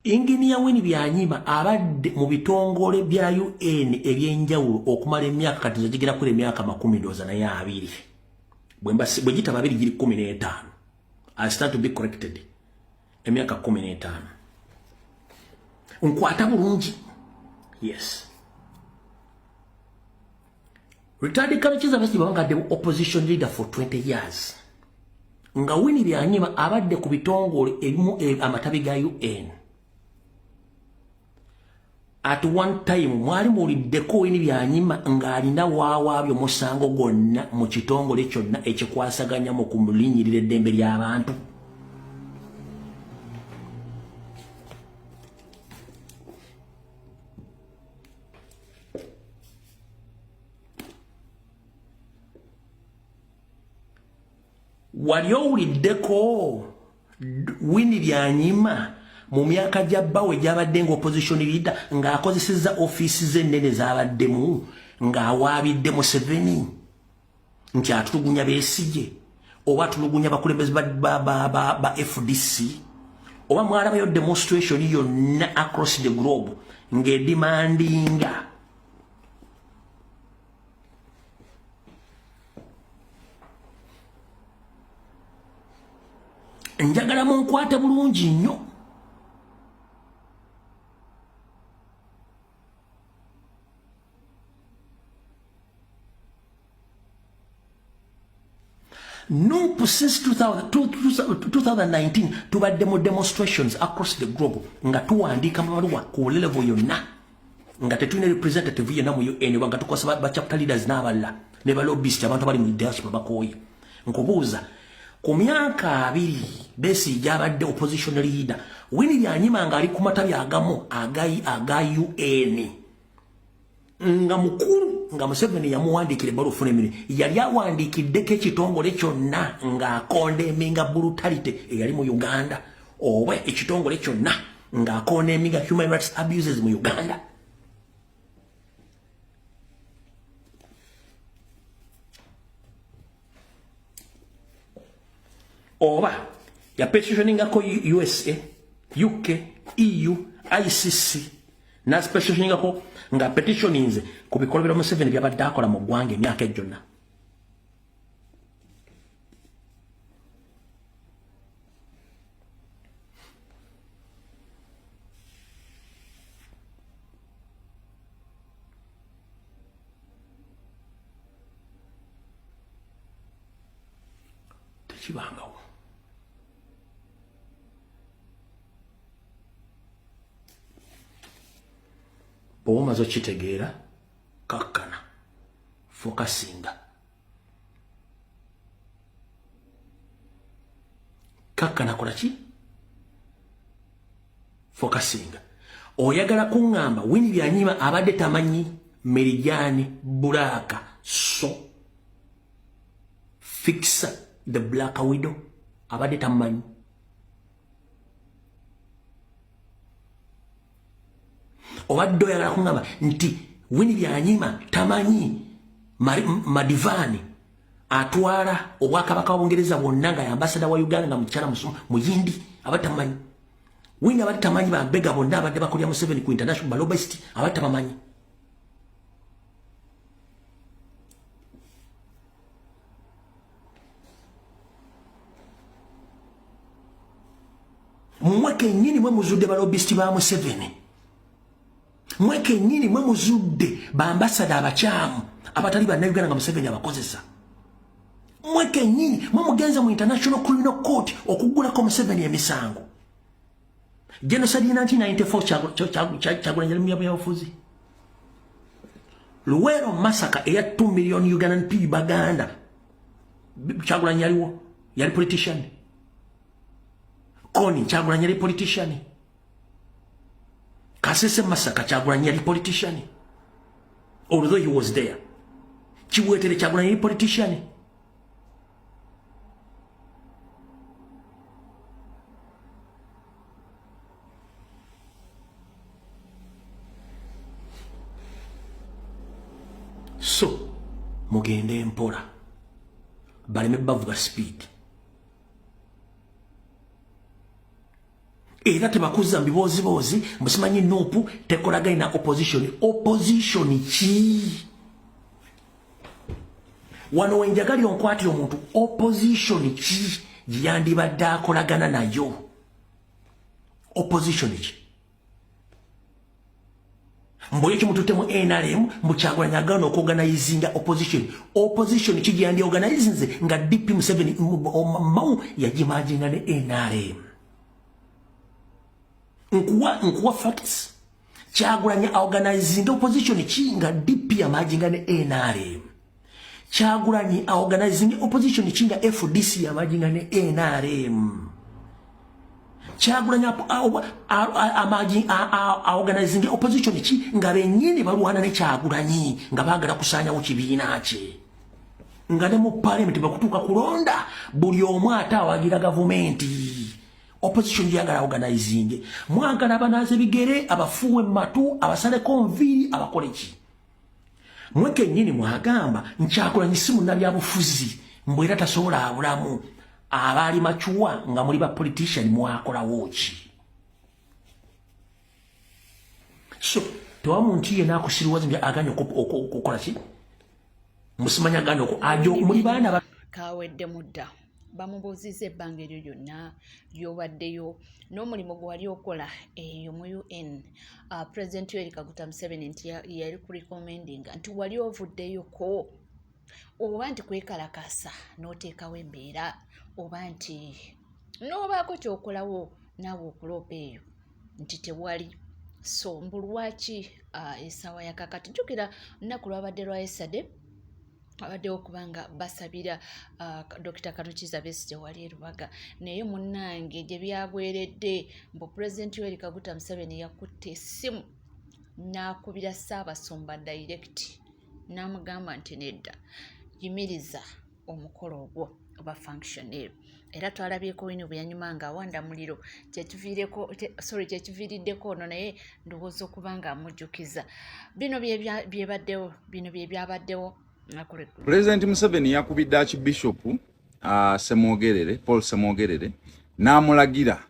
Engineer Winnie Byanyima abadde mu bitongole bya UN ebyenjawulo okumala emyaka kati zigera kule emyaka 10 naye 2 bwe gita 2 giri 15 I start to be corrected emyaka 15 nkwata bulungi yes retired Kabachiza Festival wangadde opposition leader for 20 years nga Winnie Byanyima abadde ku bitongole ebimu amatabi ga UN. At one time mwali muliddeko Winnie Byanyima ng'alina waawabyo musango gonna mu kitongole kyonna ekikwasaganya mu kumulinyirira eddembe ly'abantu. Wali owuliddeko Winnie Byanyima mu myaka gy'abbawe gy'abadde ng'opposition leader ng'akozesezza ofiisi ze ennene z'abaddemu ng'awaabidde Museveni nti atulugunya Besigye oba atulugunya bakulembeze ba FDC oba mwalabayo demonstration yonna across the globe ng'edimandinga njagala munkwate bulungi nnyo. No, since 2019, tubadde mu demonstrations across the globe nga tuwandiika amabaluwa ku level yonna nga tetulina representative yonna mu UN nga tukosa ba chapter leaders n'abalala ne ba lobbyist abantu bali mu diaspora bakooye nkubuuza ku myaka 2 Besigye abadde opposition leader Winnie Byanyima nga ali ku matabi agamu aga UN nga mukulu nga Museveni yamuwandiikira ebbaluwa ofuna emirimu yali awandiikiddeko ekitongole kyonna ng'akondeeminga brutality eyali mu Uganda oba ekitongole kyonna ng'akondeeminga human rights abuses mu Uganda. Oba yapetitioningako USA, UK, EU, ICC na specialingako nga petitioninze ku bikolwa Museveni byabadde akola mu ggwanga emyaka gyonna. Tekibangawo. Bw'omaze okitegeera kakkana fokasinga kakkana kola ki fokasinga oyagala kuŋŋamba Winnie Byanyima abadde tamanyi Merijani Buraka so fixa the Black Widow abadde tamanyi obadde oyagala kuŋŋamba nti Winnie Byanyima tamanyi Madivani atwala obwakabaka bw'Obungereza bwonna nga ambassador wa Uganda nga mukyala muyindi abadde tamanyi Winnie abadde tamanyi bambega bonna abadde bakolya Museveni ku international balobist abadde tabamanyi. Mweke nyini mwe muzudde balobist ba Museveni mweke nyini mwe muzudde bambasada abakyamu abatali bannayuganda nga Museveni abakozesa mweke nyini mwe mugenza mu International Criminal Court okuggulako Museveni emisango genocide in 1994 Kyagulanyi yali byabufuzi Luwero massacre eya 2 million Ugandan people Baganda Kyagulanyi yaliwo yali politician Koni Kyagulanyi yali politician Kasese massacre Kyagulanyi yali politician although he was there Chiwetere Kyagulanyi yali politician so mugende mpola baleme bavuga speed era tebakuza mbibozi musimanyi Nuupu tekolagana opposition ki wano wenjagalira onkwatira omuntu opposition ki yandibadde akolagana nayo opposition ki mboye kimututemu NRM mbukyagulanya agana okuorganizinga opposition ki gyandi organizinze nga DP Museveni mau yagimajinga ne NRM nkuwa facts kyagulanya organizing opposition ki nga DP yamajinga ne NRM Kyagulanyi organizing opposition ki nga FDC yamajinga ne NRM Kyagulanyi organizing opposition ki nga benyini balwana ne Kyagulanyi nga bagala kusanya ukibiina kye nga ne mu parliament bakutuka kulonda buli omu atawagira government opposition yagala organizing mwagala banaze bigere abafuwe matu abasaleko nviri abakoleki mweke nyini mwagamba Kyagulanyi simu na byabufuzi mbwera tasobola abulamu abali machuwa nga muli ba politician mwakola wochi so tewamuntu ye nakusiriwaza mbya aganye okukola ki musimanya gano ko ajo muli bana kawedde mudda bamubuzize ebbanga eryo lyonna lyobaddeyo n'omulimu gwe wali okola eyo mu UN President Yoweri Kaguta Museveni nti yali kurecommendinga nti wali ovuddeyoko oba nti kwekalakasa n'oteekawo embeera oba nti n'obaako kyokolawo naawe okuloopa eyo nti tewali so mbulwaki essaawa yakakati jjukira nnaku lwabadde lwa yesterday abaddewo kubanga basabira Dr. Kanukiza Besigye wali Rubaga naye munnange gye byagweredde mbu President Yoweri Kaguta Museveni yakutte essimu n'akubira Ssaabasumba direct n'amugamba nti nedda yimiriza omukolo ogwo oba function era twalabyeko wino buyanyuma nga awanda muliro kyekiviiriddeko ono naye ndowooza okuba nga amujjukiza bino byebaddewo President Museveni yakubidde Archbishop Paul Semwogerere n'amulagira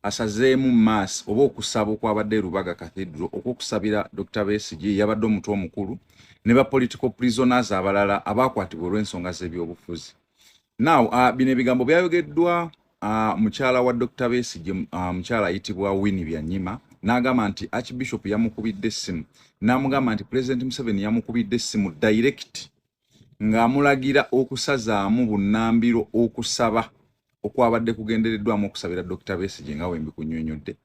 asazeemu mass oba okusaba okwabadde Rubaga Cathedral okwokusabira Dr. Besigye yabadde omutwe omukulu ne ba political prisoners abalala abakwatibwa olw'ensonga z'ebyobufuzi. Now bino ebigambo byayogeddwa mukyala wa Dr. Besigye mukyala ayitibwa Winnie Byanyima n'agamba nti Archbishop yamukubidde essimu n'amugamba nti President Museveni yamukubidde essimu direct ng'amulagira okusazaamu bunnambiro okusaba okwabadde kugendereddwamu okusabira Dr. Besigye nga wembi kunnyonnyodde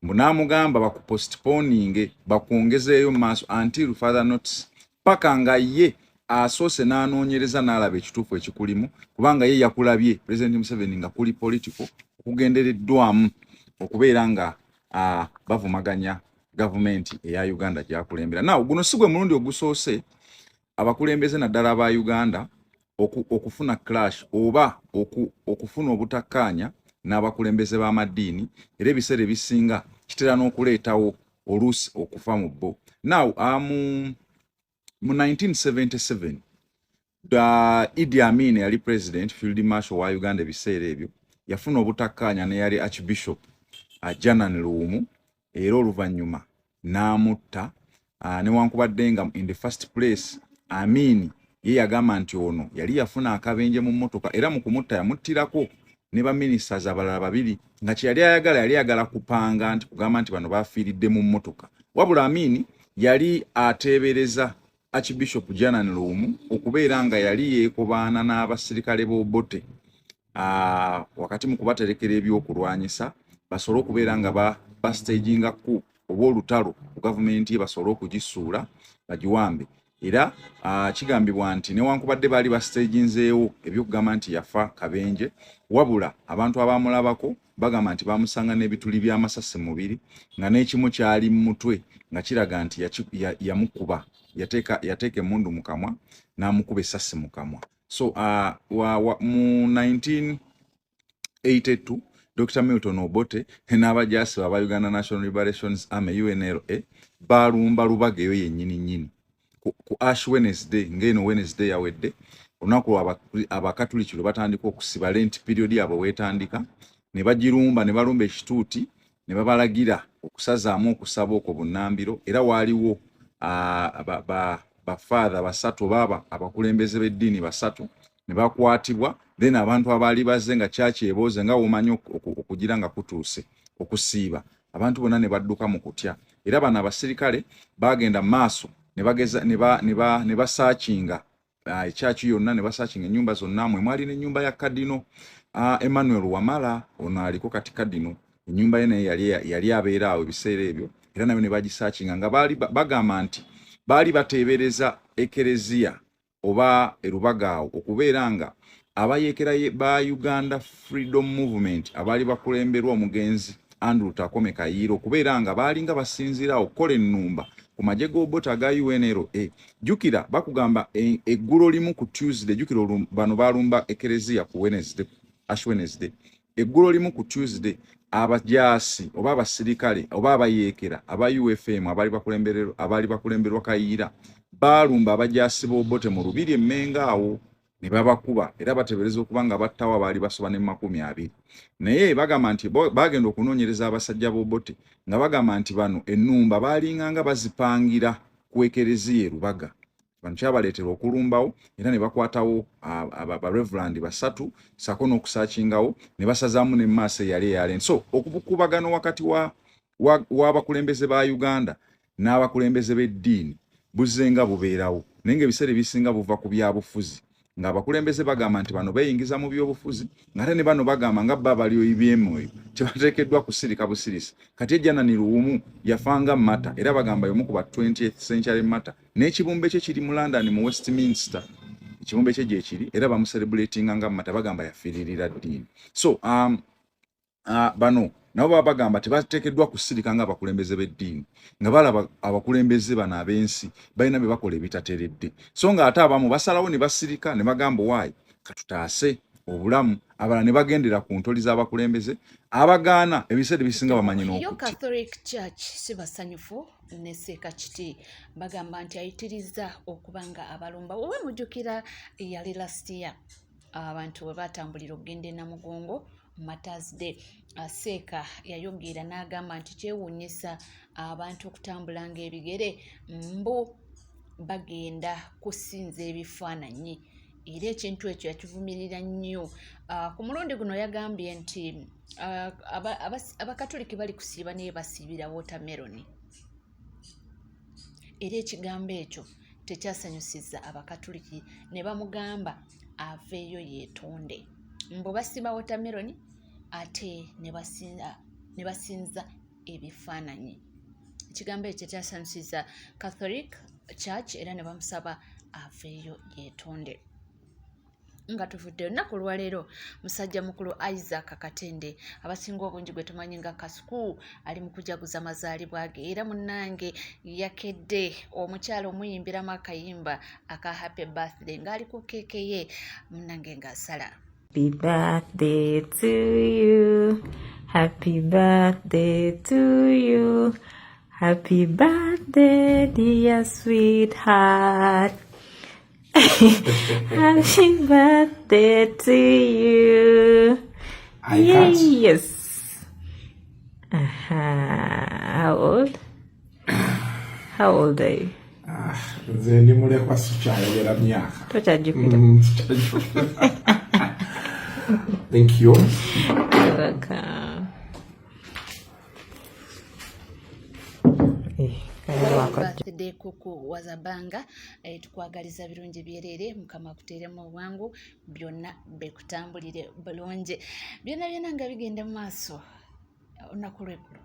n'amugamba bakupostponinge bakwongezeeyo mu maaso until further notice paka nga ye asoose n'anoonyereza n'alaba ekituufu ekikulimu kubanga ye yakulabye President Museveni nga kuli political okugendereddwamu okubeera nga bavumaganya gavumenti eya Uganda gyakulembera. Naw guno si gwe mulundi ogusoose abakulembeze naddala aba Uganda okufuna clash oba okufuna obutakkaanya n'abakulembeze b'amaddiini era ebiseera ebisinga kitera n'okuleetawo oluusi okufa mu bo. Now mu 1977 Idi Amin yali president field marshal wa Uganda ebiseera ebyo yafuna obutakkaanya ne yali Archbishop Janan Luumu era oluvannyuma n'amutta newankubadde nga in the first place Amin ye yagamba nti ono yali yafuna akabenje mu mmotoka era mu kumutta yamuttirako ne ba ministers abalala babiri nga kye yali ayagala kupanga nti kugamba nti bano bafiiridde mu mmotoka wabula Amin yali ateebereza Archbishop Janan Luumu okubeera nga yali yeekobaana n'abasirikale b'Obote wakati mu kubaterekera ebyokulwanyisa basobole okubeera nga bastaginga ku oba olutalo ku gavumenti basobole okugisuula bagiwambe era kigambibwa nti newankubadde baali bastaginzeewo ebyokugamba nti yafa kabenje wabula abantu abamulabako bagamba nti bamusanga n'ebituli by'amasasi mu mubiri nga n'ekimu kyali mu mutwe nga kiraga nti yamukuba yateeka emmundu mu kamwa n'amukuba essasi mu kamwa. So mu 1982 Dr. Milton Obote n'abajaasi aba Uganda National Liberation Army UNLA balumba Rubaga eyo yennyini ku Ash Wednesday ng'eno Wednesday yawedde olunaku abakatuliki lwe batandika okusiba lent period yabwe weetandika ne bagirumba ne balumba ekituuti ne babalagira okusazaamu okusaba okwo bunnambiro era waaliwo bafaatha basatu baba abakulembeze b'eddiini basatu ne bakwatibwa then abantu abaali bazze nga kyaki ebooze nga womanyi okugira nga kutuuse okusiiba abantu bonna ne badduka mu kutya era bano abasirikale bagenda maaso ne basaakinga ekyaki yonna ne basaakinga ennyumba zonna mwe mwali n'ennyumba ya kadino Emmanuel Wamala ono aliko kati kadino ennyumba ye naye yali abeera awo ebiseera ebyo era nayo ne bagisaakinga nga bagamba nti baali bateebereza ekereziya oba erubagaawo okubeera nga abayeekera ba Uganda Freedom Movement abaali bakulemberwa omugenzi Andrew Takome Kayiiro okubeera nga baali nga basinziira okukola ennumba ku magye g'Obote ga UNRA. Jukira bakugamba eggulo limu ku Tuesday, jukira bano balumba ekereziya ku Wednesday, Ash Wednesday. Eggulo limu ku Tuesday abajaasi oba abasirikale oba abayeekera aba UFM abaali bakulemberwa Kayiira balumba abajaasi b'Obote mu Lubiri Emmenga awo ne babakuba era batebereza okuba nga battawa baali basoba ne 200. Naye bagamba nti bagenda okunoonyereza abasajja b'Obote nga bagamba nti bano ennumba baalinga nga bazipangira ku ekereziya Rubaga. Bano kyabaleetera okulumbawo era ne bakwatawo Reverend basatu sako n'okusaakingawo ne basazaamu ne maaso eyali eyalen. So okubukubagano wakati w'abakulembeze ba Uganda n'abakulembeze b'eddiini buzenga bubeerawo naye ng'ebiseera ebisinga buva ku byabufuzi nga abakulembeze bagamba nti bano beeyingiza mu byobufuzi ng'ate ne bano bagamba nga bba baliyo IBM oyo tebateekeddwa kusirika busirisi kati ejjana ni luwumu yafanga mata era bagamba y'omu ku ba 20th century mata n'ekibumbe kye kiri mu London mu Westminster ekibumbe kye gye kiri era bamuselebratinga nga mata bagamba yafiiririra ddiini. So bano nabo baba bagamba tebateekeddwa kusirika nga abakulembeze b'eddiini nga balaba abakulembeze bano ab'ensi balina bye bakola ebitateredde. So nga ate abamu basalawo ne basirika ne bagamba waayi katutaase obulamu abala ne bagendera ku ntoli z'abakulembeze abagaana ebiseera ebisinga bamanyi n'okutti. Yo Catholic Church sibasanyufu ne Ssekakiti bagamba nti ayitirizza okubanga abalumba oba mujjukira yali last year abantu bwe batambulira okugenda e Namugongo Mother's Day. Seeka yayogera n'agamba nti kyewuunyisa abantu okutambula ng'ebigere mbu bagenda kusinza ebifaananyi era ekintu ekyo yakivumirira nnyo. Ku mulundi guno yagambye nti abakatoliki bali kusiiba naye basiibira watermelon era ekigambo ekyo tekyasanyusizza abakatoliki ne bamugamba aveeyo yeetonde mbu basiba watermelon ate ne basinza ebifaananyi. Ekigambo ekyo kyasanyusizza Catholic Church era ne bamusaba aveeyo yeetonde. Nga tuvudde olunaku lwaleero musajja mukulu Isaac Katende abasinga obungi gwe tumanyi nga Kasuku ali mu kujaguza mazaalibwa ge era munnange yakedde omukyalo omuyimbiramu akayimba aka happy birthday ng'ali ku keeke ye munnange ng'asala. Happy birthday to you. Happy birthday to you. Happy birthday, dear sweetheart. Happy birthday to you. Yes. How old? How old are you? Thank you. You're welcome. Birthday kuku wazabanga tukwagaliza birungi byerere mukama kuteremu obwangu byonna bekutambulire bulungi byonna nga bigenda mu maaso. Olunaku lw'eggulo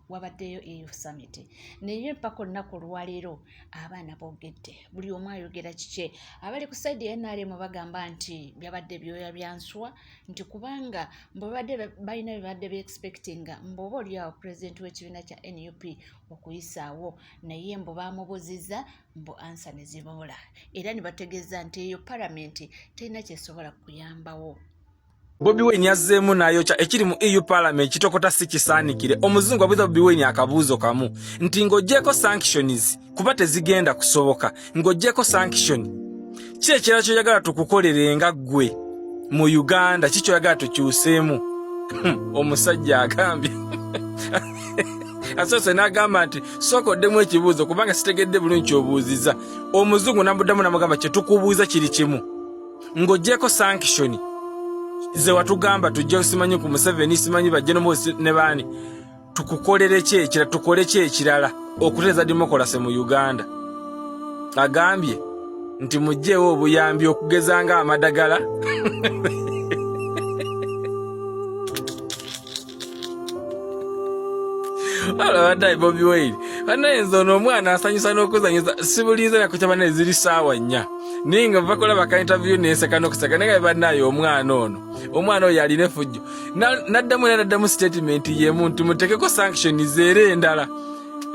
wabaddeyo EU Summit naye mpaka olunaku lwaleero abaana boogedde buli omu ayogera kike. Abali ku sayidi ya NRM bagamba nti byabadde byoya byanswa nti kubanga mbabadde balina bibadde be-expectinga mboba oliawo pulezidenti w'ekibiina kya NUP okuyisaawo naye mbu bamubuzizza mbu ansa ne ziboola era ne bategeeza nti eyo palamenti terina kyesobola kuyambawo. Bobi Wine yazzeemu n'ayokya ekiri mu EU Parliament kitokota si kisaanikire. Omuzungu abuzza Bobi Wine akabuuzo kamu nti ng'oggyeko sanctions kuba tezigenda kusoboka ng'oggyeko sanction ki ekirala kyoyagala tukukolere nga ggwe mu Uganda kikyoyagala tukyuseemu. Omusajja agambye Asose n'agamba nti sookoddemu ekibuuzo kubanga sitegedde bulungi kyobuuziza. Omuzungu n'amuddamu n'amugamba kye tukubuuza kiri kimu. Ng'oggyeko sanction ze watugamba tujja simanyi ku Museveni simanyi bajje ne baani. Tukukolere ki ekirala tukole ki ekirala okuteeza demokrasi mu Uganda. Agambye nti mujjeewo obuyambi okugezanga amadagala. Wala wadai Bobi Wine. Anayenza ono omwana asanyusa n'okuzanyusa sibulinze na kukyaba ne ziri saawa nnya. Ninga vakola baka interview neseka n'okuseka naye bannayo omwana ono. Omwana oyo alina effujjo. Naddamu statement ye muntu mutekeko sanction zere endala.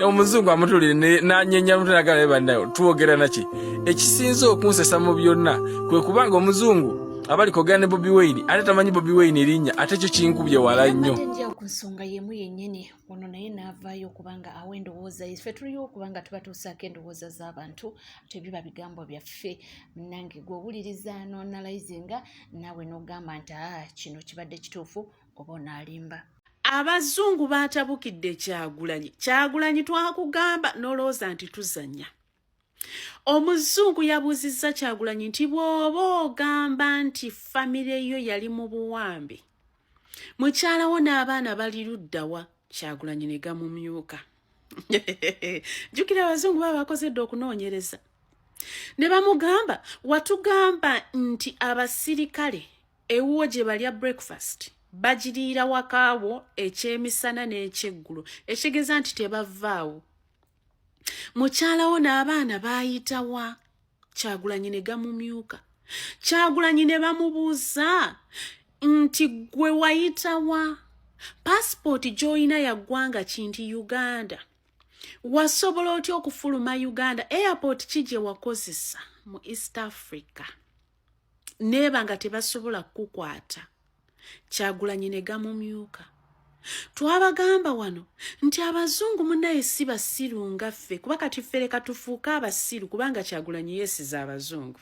Omuzungu amutulire n'anyenya mutagala bannayo tuwogera naki. Ekisinze okunsesa mu byonna kwe kubanga omuzungu abali kogane Bobi Wine ate tamanyi Bobi Wine erinnya ate kyo kinkubye wala nnyo. Njya ku nsonga yemu yennyini ono naye n'avaayo okubanga awa endowooza ife tuliyo okubanga tuba tusaako endowooza z'abantu tebiba bigambo byaffe nange gwe owuliriza n'onalayizinga naawe n'ogamba nti kino kibadde kituufu oba onaalimba. Abazungu baatabukidde Kyagulanyi twakugamba n'olowooza nti tuzannya. Omuzungu yabuuzizza Kyagulanyi nti bw'oba ogamba nti famire yo yali mu buwambe mukyalawo n'abaana bali luddawa. Kyagulanyi ne gamumyuka. Jjukira abazungu baba bakozedde okunoonyereza ne bamugamba watugamba nti abasirikale ewuwo gye balya breakfast bagiriira wakaawo ekyemisana n'ekyeggulo ekitegeeza nti tebavaawo. Mukyalawo n'abaana baayitawa. Kyagulanyi ne gamumyuka. Kyagulanyi ne bamubuuza nti gwe wayitawa passport gy'olina ya ggwanga kinti Uganda. Wasobola otya okufuluma Uganda? Airport ki gye wakozesa mu East Africa neeba nga tebasobola kukwata? Kyagulanyi ne gamumyuka. Twabagamba wano nti abazungu munnaye si basiru nga ffe kuba kati ffe leka tufuuka abasiru kubanga Kyagulanyi yeesiza abazungu.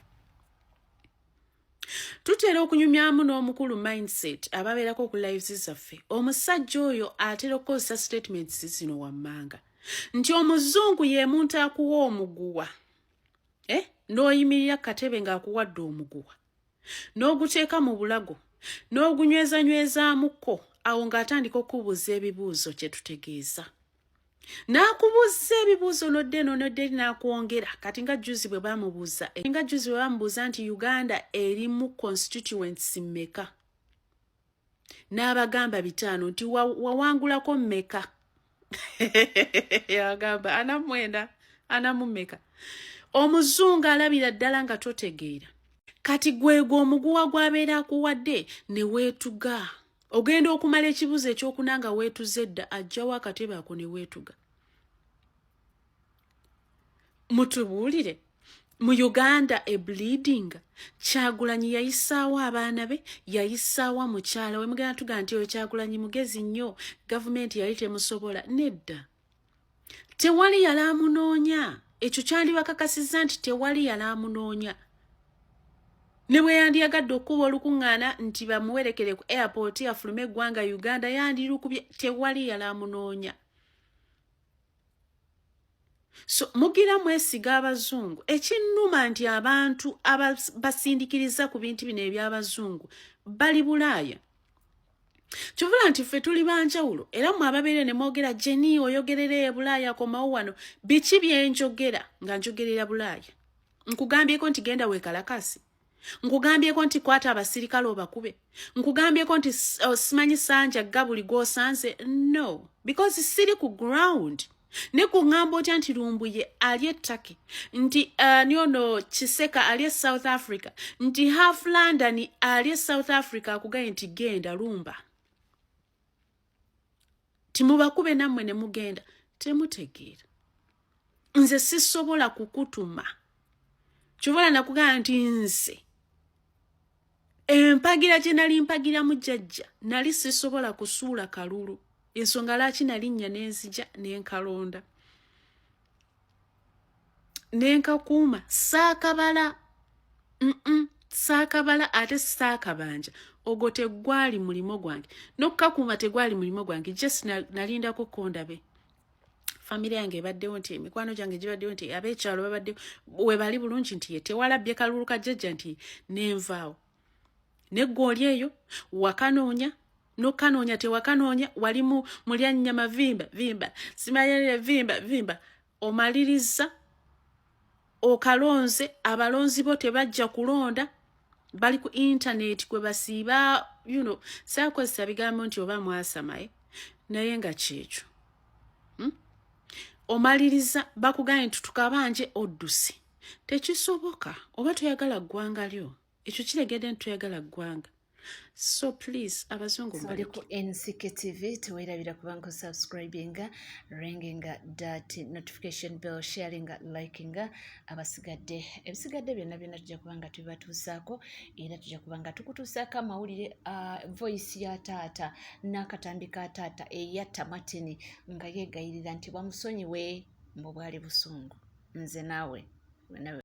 Tutera okunyumyamu n'omukulu mindset ababeerako ku lives zaffe. Omusajja oyo atera okukozesa statements zino wammanga nti omuzungu ye muntu akuwa omuguwa n'oyimirira katebe ng'akuwadde omuguwa n'oguteeka mu bulago n'ogunywezanywezaamuko awo ng'atandika okubuuza ebibuuzo kye tutegeeza. N'akubuuza ebibuuzo nodde n'akwongera kati nga juzi bwe bamubuuza nti Uganda erimu constituency mmeka. N'abagamba 5 nti wawangulako mmeka. Yagamba anamumeka. Omuzungu alabira ddala nga totegeera. Kati gwego omuguwa gwabeera akuwadde ne weetuga. Ogenda okumala ekibuuzo ekyokunanga weetuze dda ajjawo akatebe ako ne weetuga. Mutubuulire mu Uganda bleeding. Kyagulanyi yayisaawo abaana be, yayisaawo mukyala we. Mugenda tuga nti oyo Kyagulanyi mugezi nnyo gavumenti yali temusobola. Nedda, tewali yali amunoonya. Ekyo kyandibakakasizza nti tewali yali amunoonya. Ne bwe yandiyagadde okuba olukuŋŋaana nti bamuwerekere ku airport afulume eggwanga Uganda yandirukubye, tewali yali amunoonya. So mugira mwesiga abazungu. Ekinnuma nti abantu basindikiriza ku bintu bino eby'abazungu bali Bulaaya. Kyovula nti ffe tuli banjawulo era mwe ababeere ne mwogera Jenny oyogerera e Bulaaya komawo wano biki byenjogera nga njogerera Bulaaya. Nkugambyeko nti genda weekalakasi. Nkugambyeko nti kwata abasirikale obakube. Nkugambyeko nti simanyi sanja gabuli gwosanze. No, because siri ku ground. Ne kungamba otya nti Lumbuye ali ettake nti niono Kiseka ali South Africa nti Half London ali South Africa akugaye nti genda lumba. Timubakube nammwe ne mugenda temutegeera. Nze sisobola kukutuma. Kyobala nakugamba nti nze empagira gye nali mpagira mu jjajja nali sisobola kusuula kalulu. Ensonga laki nalinnya n'enzija n'enkalonda n'enkakuuma saakabala saakabala ate saakabanja. ogwo tegwali mulimo gwange n'okukakuma tegwali mulimo gwange just nalindako kondabe family yange ebaddewo nti emikwano gyange gibaddewo nti ab'ekyalo babaddewo webali bulungi nti ye tewalabbye kalulu ka jjajja nti nenvaawo neggoli eyo wakanoonya n'okanoonya tewakanoonya wali mulyannyama vimba simayerere vimba omaliriza okalonze abalonzi bo tebajja kulonda bali ku internet kwe basiiba saakozesa bigambo nti oba mwasamaye naye nga kyekyo omaliriza bakugambye nti tukabanje oddusi tekisoboka oba toyagala ggwanga lyo ekyo kiregedde nti toyagala ggwanga so please abazungu bali ku NCK TV tuwerabira kubanga subscribinga ringinga that notification bell sharinga likinga abasigadde ebisigadde byonna tujja kubanga tubatuusaako era tujja kubanga tukutuusaako amawulire voice ya taata n'akatambi ka taata eyatta Martin nga yeegayirira nti bamusonyiwe mbu bwali busungu nze naawe